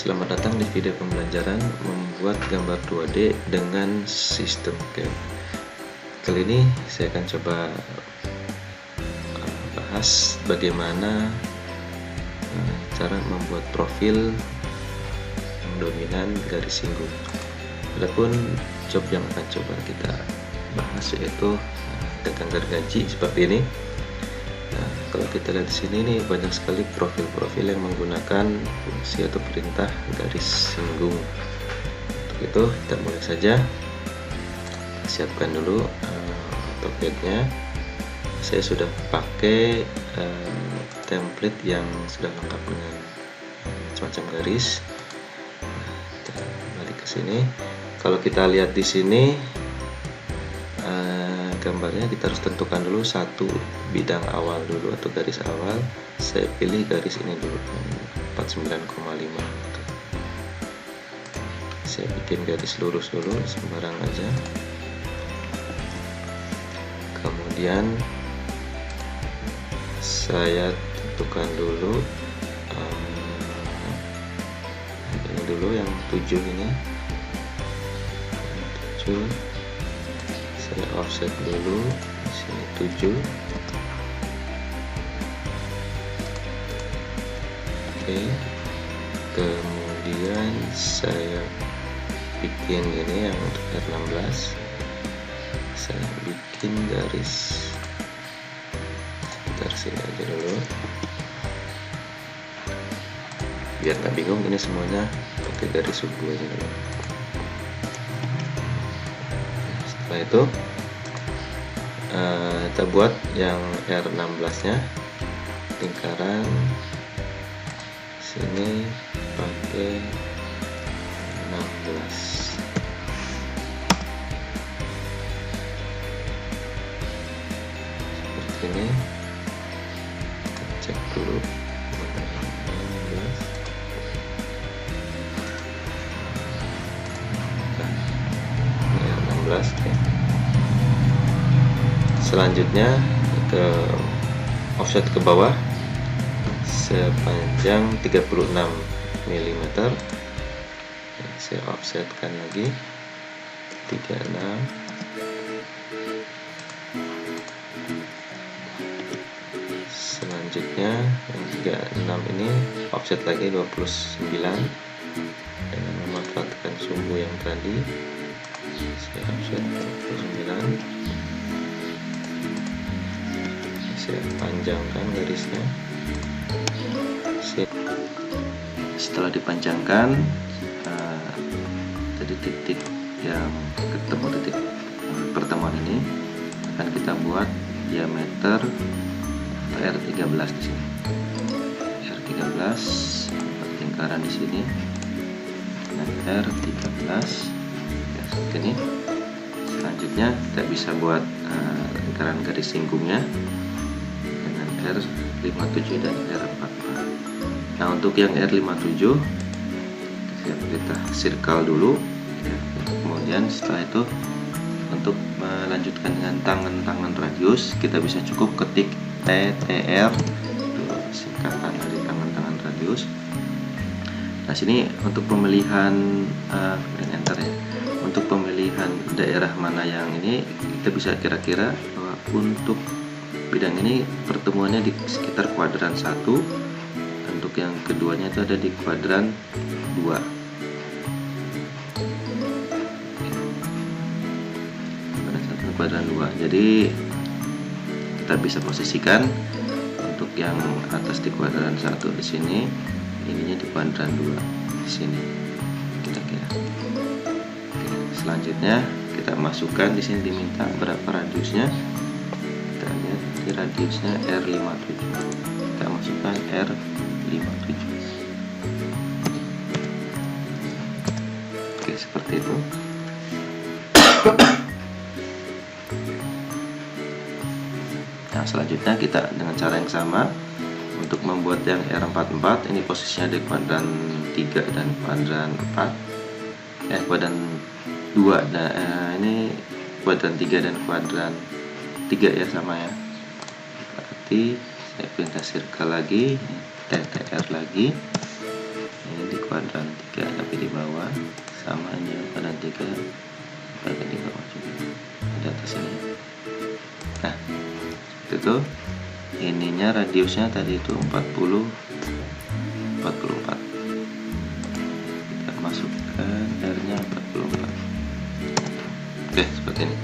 Selamat datang di video pembelajaran membuat gambar 2D dengan sistem CAD. Kali ini saya akan coba bahas bagaimana cara membuat profil yang dominan garis singgung. Adapun job yang akan coba kita bahas yaitu tekan gergaji seperti ini. Nah, kalau kita lihat di sini nih banyak sekali profil-profil yang menggunakan fungsi atau perintah garis singgung. Untuk itu kita mulai saja. Siapkan dulu AutoCAD-nya. Saya sudah pakai template yang sudah lengkap dengan semacam garis. Kita balik ke sini. Kalau kita lihat di sini gambarnya, kita harus tentukan dulu satu bidang awal dulu atau garis awal. Saya pilih garis ini dulu 49,5. Saya bikin garis lurus dulu sembarang aja. Kemudian saya tentukan dulu ini dulu yang 7 ini 7. Saya offset dulu di sini 7. Oke. Kemudian saya bikin ini yang untuk R16. Saya bikin garis sekitar sini aja dulu. Biar nggak bingung, ini semuanya pakai garis suku aja dulu. Setelah itu kita buat yang R16 nya lingkaran sini pakai 16. Seperti ini. Kita cek dulu 16. Ya. Selanjutnya ke offset ke bawah sepanjang 36 mm. Saya offsetkan lagi 36. Selanjutnya yang 36 ini offset lagi 29 dengan memanfaatkan sumbu yang tadi. Saya offset 29. Saya panjangkan garisnya. Setelah dipanjangkan, tadi titik yang ketemu titik pertemuan ini akan kita buat diameter R13 di sini. R13 lingkaran di sini dengan R13 ya, seperti ini. Selanjutnya kita bisa buat lingkaran garis singgungnya dengan R57 dan R44. Nah, untuk yang R57 kita circle dulu ya. Kemudian setelah itu untuk melanjutkan dengan tangan radius, kita bisa cukup ketik TTR, singkatan dari tangan radius. Nah, sini untuk pemilihan enter ya. Untuk pemilihan daerah mana yang ini, kita bisa kira-kira bahwa untuk bidang ini pertemuannya di sekitar kuadran 1. Untuk yang keduanya itu ada di kuadran 2. Kuadran 2. Jadi kita bisa posisikan untuk yang atas di kuadran 1 di sini, ininya di kuadran 2 di sini. Kira-kira. Selanjutnya kita masukkan di sini, diminta berapa radiusnya. Kita lihat di radiusnya R57. Kita masukkan R57. Oke, seperti itu. Nah, selanjutnya kita dengan cara yang sama untuk membuat yang R44. Ini posisinya di kuadran 3 dan kuadran 4. Kuadran 2. Nah, ini kuadran 3 dan kuadran 3 ya, sama ya. Berarti saya perintah circle lagi, TTR lagi. Ini di kuadran 3 tapi di bawah, sama ini kuadran 3 bagian di bawah juga di atas ini. Nah seperti itu. Ininya radiusnya tadi itu 44. Kita masukkan R-nya 44. Oke, seperti ini.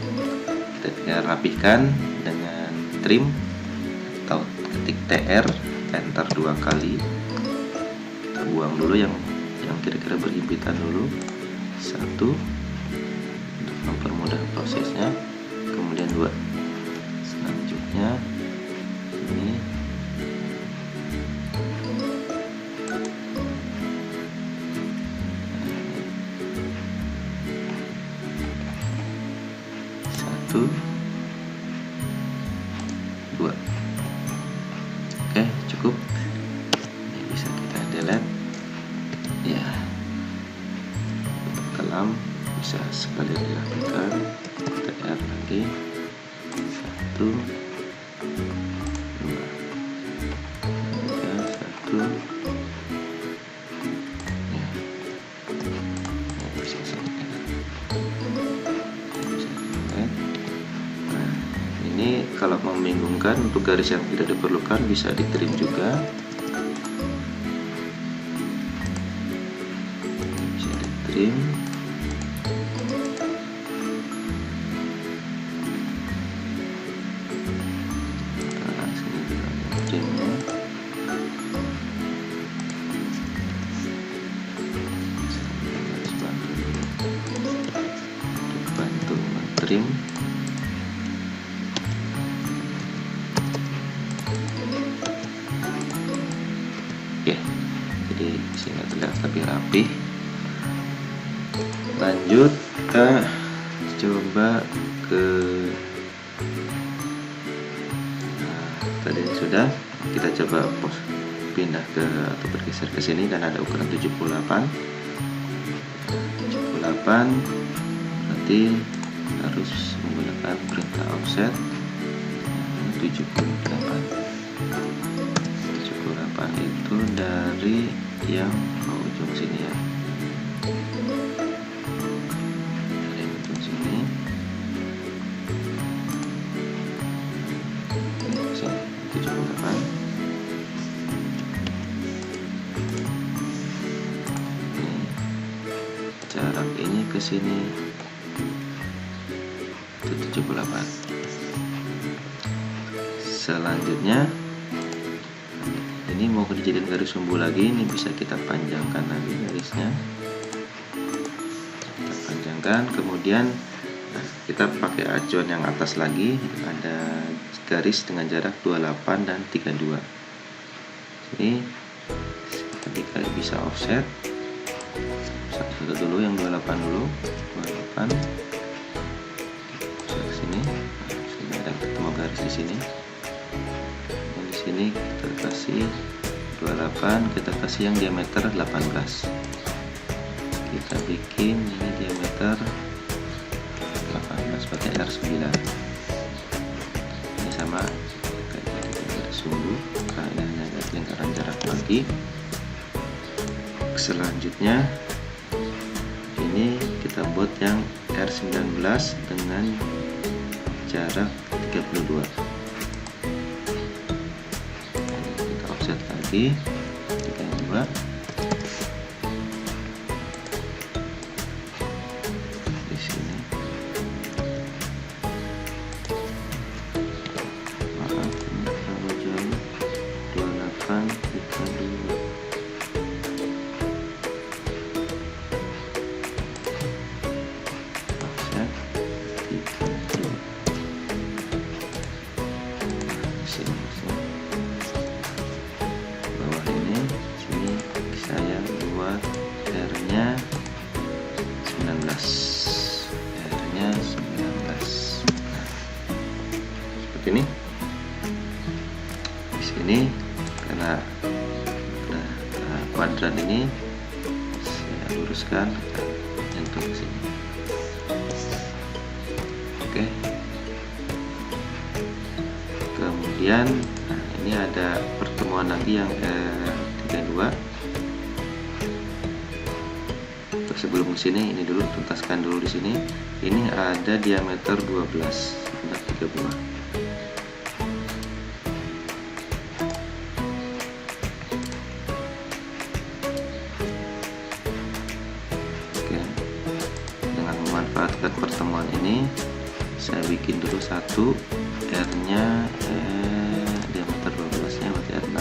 Kita tinggal rapihkan dengan trim atau ketik TR, enter 2 kali. Kita buang dulu yang kira-kira berhimpitan dulu. 1 untuk mempermudah prosesnya. Kemudian 2. Selanjutnya ini satu, 2. Oke, cukup. Ini bisa kita delete ya. Kelam bisa sekali dilakukan. TR lagi 1, 2, 3, 1 ya. Bisa selesai. Nah, ini kalau membingungkan untuk garis yang tidak diperlukan bisa di-trim juga. Bisa di-trim. Trim. Oke, jadi sini terlihat lebih rapi. Lanjut kita coba ke tadi sudah, kita coba pindah ke atau bergeser ke sini dan ada ukuran 78. Berarti harus menggunakan perintah offset 78 itu dari yang ujung sini ya, dari ujung sini. Oke, sini 78. Jarak ini ke sini 78. Selanjutnya ini mau dijadikan garis sumbu lagi, ini bisa kita panjangkan lagi garisnya. Kita panjangkan, kemudian kita pakai acuan yang atas lagi, ada garis dengan jarak 28 dan 32. Ini ketika bisa offset satu dulu, yang 28 dulu, 28 ke sini. Sini ada ketemu garis di sini. Dan di sini kita kasih 28, kita kasih yang diameter 18. Kita bikin ini diameter 18 pakai R9. Ini sama kayak garis sumbu, hanya ada lingkaran jarak lagi. Selanjutnya ini kita buat yang R19 dengan jarak 32. Kita offset lagi 32. Di sini. Maaf, ini terlalu jauh. 28, 32. Bawah ini, sini saya buat R-nya 19. R-nya 19. Seperti ini. Di sini karena kuadran ini saya luruskan untuk ke sini. Oke. Kemudian ini ada pertemuan lagi yang 32. sebelum ke sini ini dulu tuntaskan dulu di sini. Ini ada diameter 12, ada 3 buah. Oke, dengan memanfaatkan pertemuan ini saya bikin dulu satu R-nya diameter 12-nya berarti R6.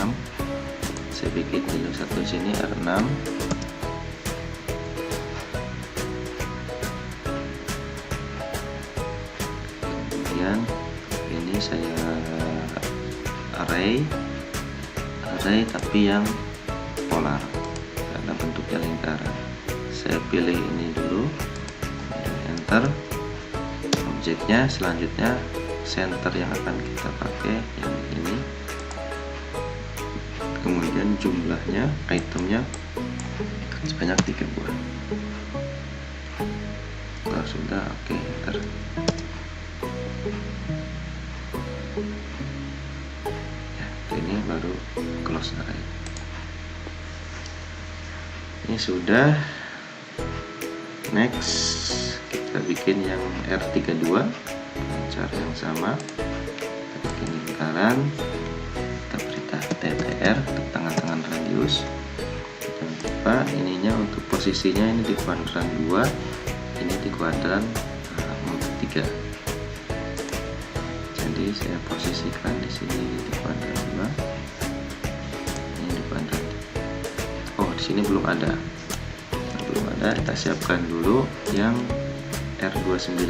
Saya bikin dulu satu di sini R6. Kemudian ini saya array tapi yang polar karena bentuknya lingkaran. Saya pilih ini dulu, enter. Objeknya selanjutnya center yang akan kita pakai yang ini. Kemudian jumlahnya, itemnya sebanyak 3 buah. Kalau sudah, oke, enter. Ya, ini baru close array. Ini sudah. Next, kita bikin yang R32 dengan cara yang sama. Kita bikin lingkaran, kita beri TTR, tangan-tangan radius. Jangan lupa ininya untuk posisinya ini di kuadran 2, ini di kuadran 3. Jadi saya posisikan di sini di kuadran 2, ini di kuadran 3. Oh, di sini belum ada. Kita siapkan dulu yang R29.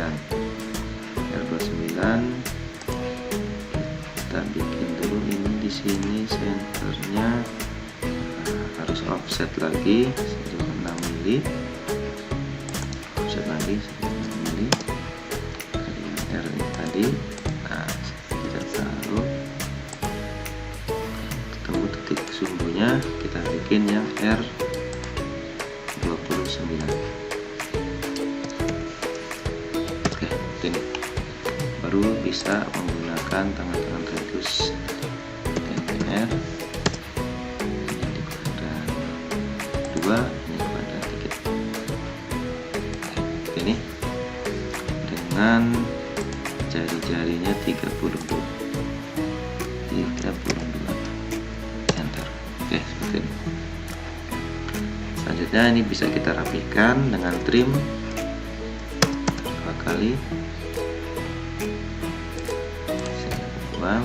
R29 kita bikin dulu ini di sini senternya harus offset lagi 6 mili. Offset lagi 6 mili. R ini tadi. Nah, kita taruh ketemu titik sumbunya, kita bikin yang R29. Oke, ini baru bisa menggunakan tangan-tangan radius TTR. Ini di kuadran 2, ini kuadran 3. Ini dengan jari-jarinya 32. Enter. Oke, seperti ini. Selanjutnya ini bisa kita rapikan dengan trim 2 kali. Saya buang.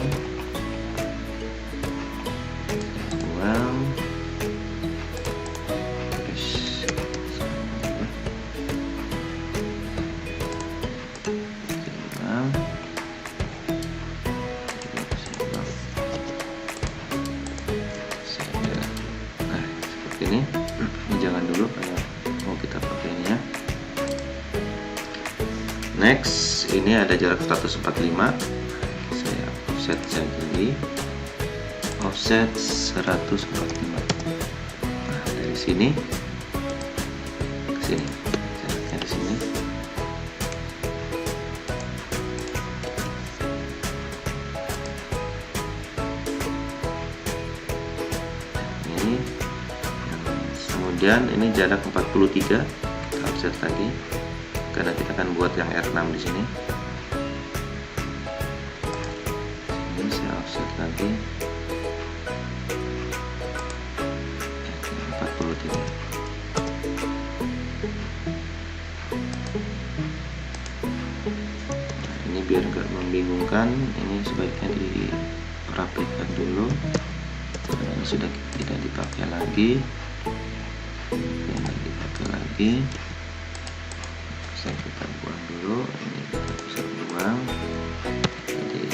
Ini jangan dulu karena mau kita pakai ini ya. Next, ini ada jarak 145. Saya offset jadi offset 145. Nah, dari sini ke sini, jaraknya di sini. Ini. Kemudian ini jarak 43, kita offset lagi karena kita akan buat yang R6 di sini. Ini saya offset lagi 43. Nah, ini biar nggak membingungkan, ini sebaiknya dirapikan dulu karena ini sudah tidak dipakai lagi. Saya kita buang dulu, ini kita bisa buang, jadi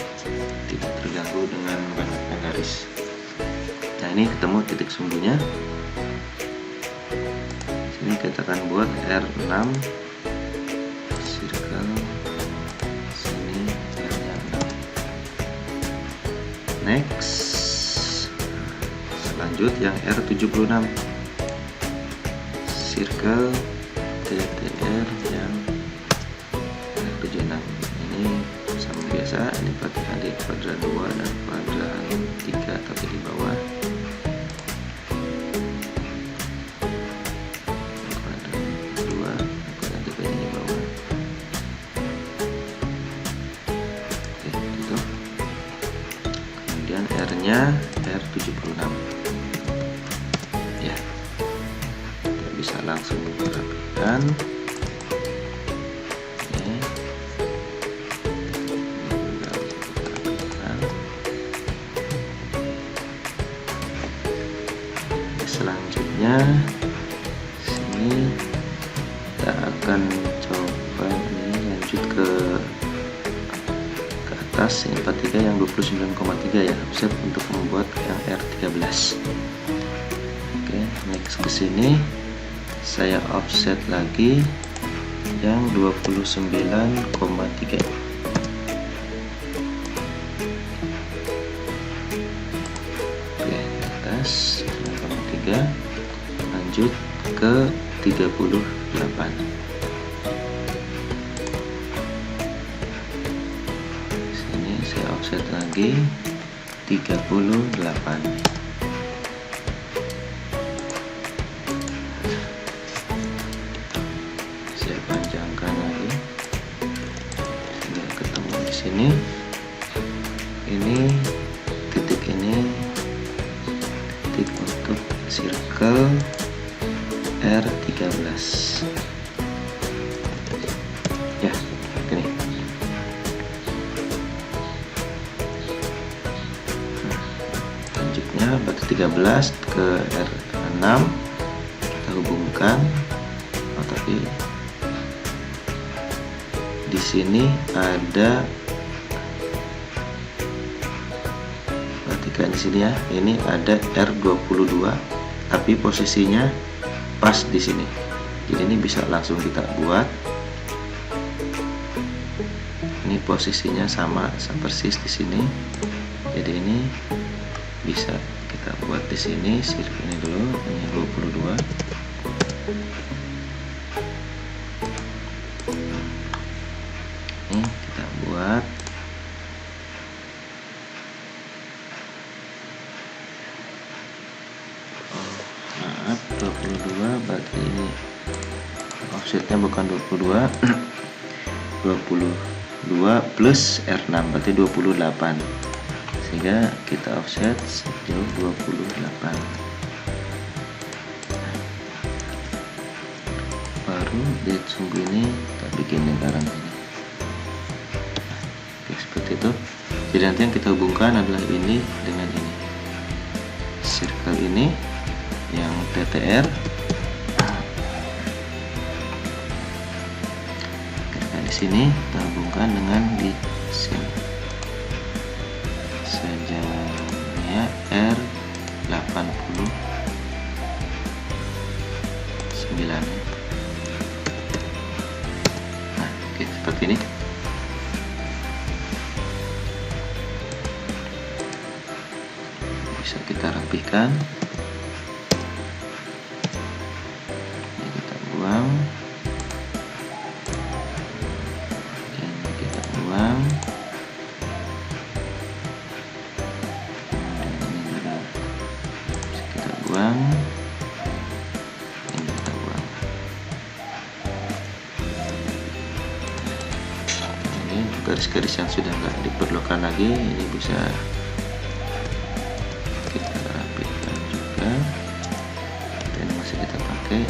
tidak terganggu dengan banyaknya garis. Nah, ini ketemu titik sumbunya. Sini kita akan buat R6 circle, sini R-nya 6. Next, selanjut yang R76 circle TTR yang R76. Ini sama biasa, ini perhatikan di kuadran 2 dan kuadran 3 tapi di bawah. Kuadran R-nya R76 ya. Kita bisa langsung rapikan. Selanjutnya sini kita akan coba ini lanjut ke atas yang 43 yang 29,3 ya, offset untuk membuat yang R13. Oke, next ke sini saya offset lagi yang 29,3. Oke, atas 9,3, lanjut ke 38. Sini saya offset lagi 38. Saya panjangkan lagi hingga ketemu di sini. Ini titik ini titik untuk circle R13 ya, ini. Lanjutnya batu 13 ke R6 kita hubungkan. Tapi di sini ada, perhatikan di sini ya, ini ada R22 tapi posisinya pas di sini. Jadi ini bisa langsung kita buat. Ini posisinya sama persis di sini. Jadi ini bisa kita buat di sini. Sirip ini dulu, ini 22. Ini kita buat. Maaf, 22 berarti ini offsetnya bukan 22 22 plus R6 berarti 28, sehingga kita offset sejauh 28. Baru di sumbu ini kita bikin lingkaran ini. Oke, seperti itu. Jadi nanti yang kita hubungkan adalah ini dengan ini, circle ini yang TTR. Nah, di sini kita hubungkan dengan di sini. Sejauhnya R89. Nah, oke, seperti ini. Bisa kita rapihkan. Buang, ini kita buang, kemudian ini juga bisa kita buang, ini kita buang. Ini garis-garis yang sudah nggak diperlukan lagi, ini bisa kita rapihkan juga. Dan masih kita pakai.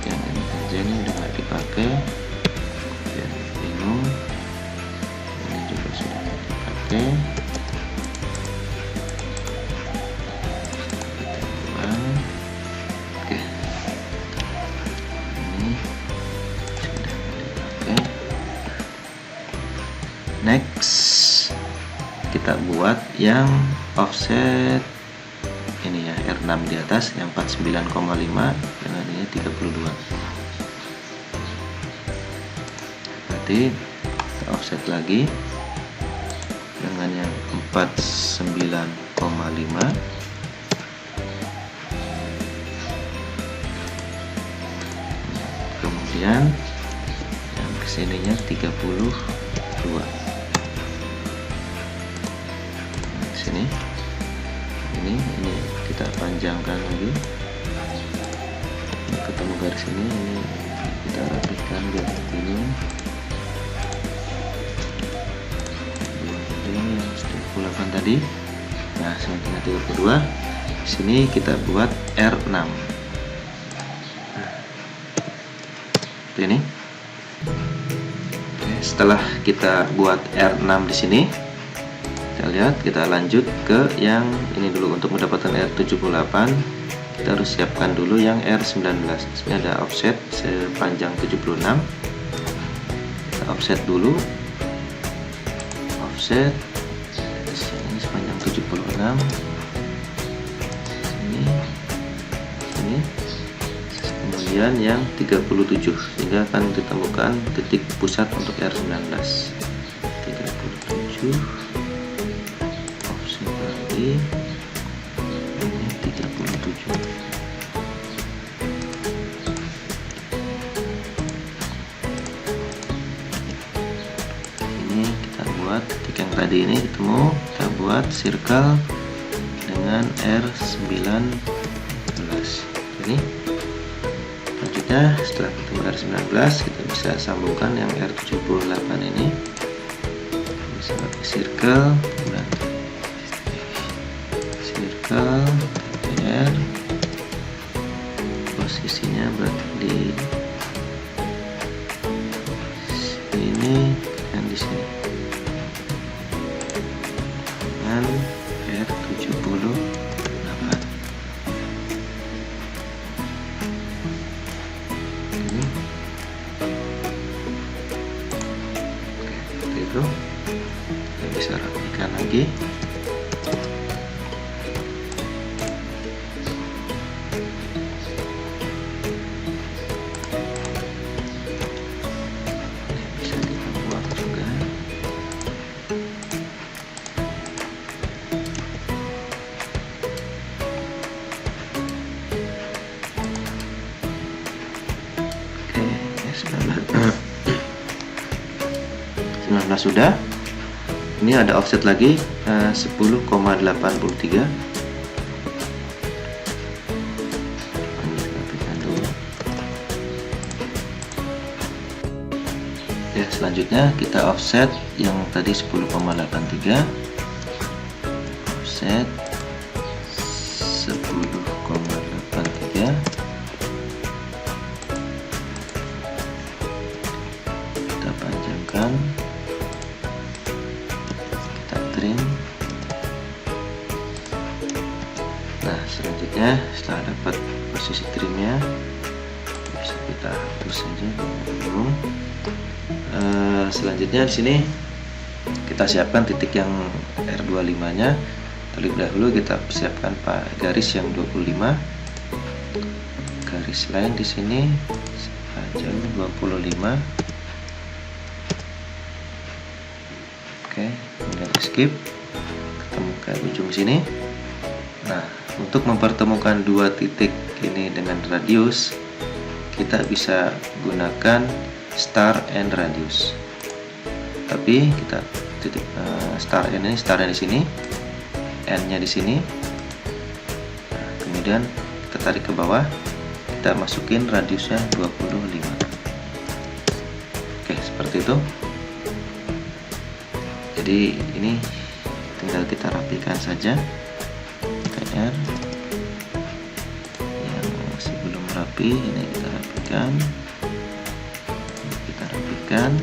Yang ini saja ini udah nggak dipakai, dan bingung. Ini juga sudah nggak dipakai. Kita buang. Oke, ini sudah nggak dipakai. Next kita buat yang offset ini ya, R6 di atas yang 49,5 dengan ini 32. Berarti kita offset lagi dengan yang 49,5. Kemudian yang kesininya 32. Nah, sini ini kita panjangkan lagi. Ketemu garis ini kita rapihkan biar ini. Kemudian yang 98 tadi Nah, selanjutnya 32. Di sini kita buat R6. Seperti ini. Oke, setelah kita buat R6 di sini, kita lihat, kita lanjut ke yang ini dulu. Untuk mendapatkan R78, kita harus siapkan dulu yang R19. Di sini ada offset sepanjang 76. Kita offset dulu. Offset ini sepanjang 76. Sini. Kemudian yang 37, sehingga akan ditemukan titik pusat untuk R19. 37. Offset lagi. Ini 37. Ini kita buat titik yang tadi ini ketemu, kita buat circle dengan R19. Ini selanjutnya, setelah ketemu R19, kita bisa sambungkan yang R78 ini. Bisa pakai circle, R, posisinya berarti di sini dan di sini, dengan R78. Itu kita bisa rapikan lagi. Ini bisa kita buat juga. Oke, 19 sudah. Ini ada offset lagi 10,83. Ya, selanjutnya kita offset yang tadi 10,83. Offset 10,83. Kita panjangkan. Nah, selanjutnya setelah dapat posisi trimnya, bisa kita hapus saja dulu. Selanjutnya di sini kita siapkan titik yang R25-nya. Terlebih dahulu kita siapkan garis yang 25. Garis lain di sini sepanjang 25. Oke, kemudian skip, ketemu ke ujung sini. Nah, untuk mempertemukan dua titik ini dengan radius, kita bisa gunakan star and radius. Tapi kita titik star and ini, starnya di sini, n-nya di sini. Nah, kemudian kita tarik ke bawah, kita masukin radiusnya 25. Oke, seperti itu. Jadi ini tinggal kita rapikan saja. TR yang masih belum rapi, ini kita rapikan. Bisa kita rapikan.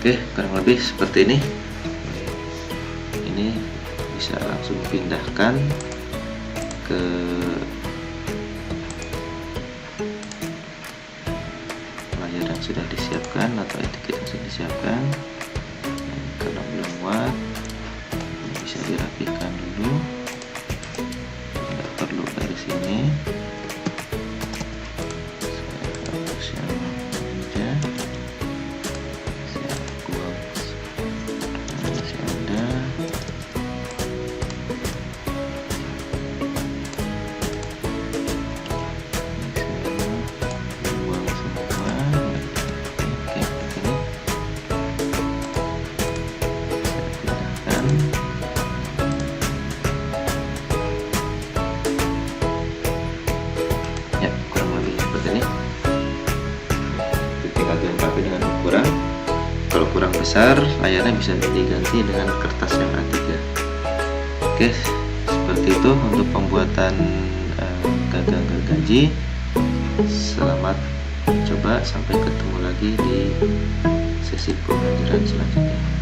Oke, kurang lebih seperti ini. Ini bisa langsung pindahkan ke sudah disiapkan atau etiket yang sudah disiapkan. Kalau belum muat, bisa dirapikan dulu, nggak perlu dari sini. Saya hapus yang aja, saya buang yang masih ada. Ya, kurang lebih seperti ini. Tinggal dilengkapi dengan ukuran. Kalau kurang besar, layarnya bisa diganti dengan kertas yang A3. Oke, seperti itu untuk pembuatan gagang gergaji. Selamat coba, sampai ketemu lagi di sesi pembelajaran selanjutnya.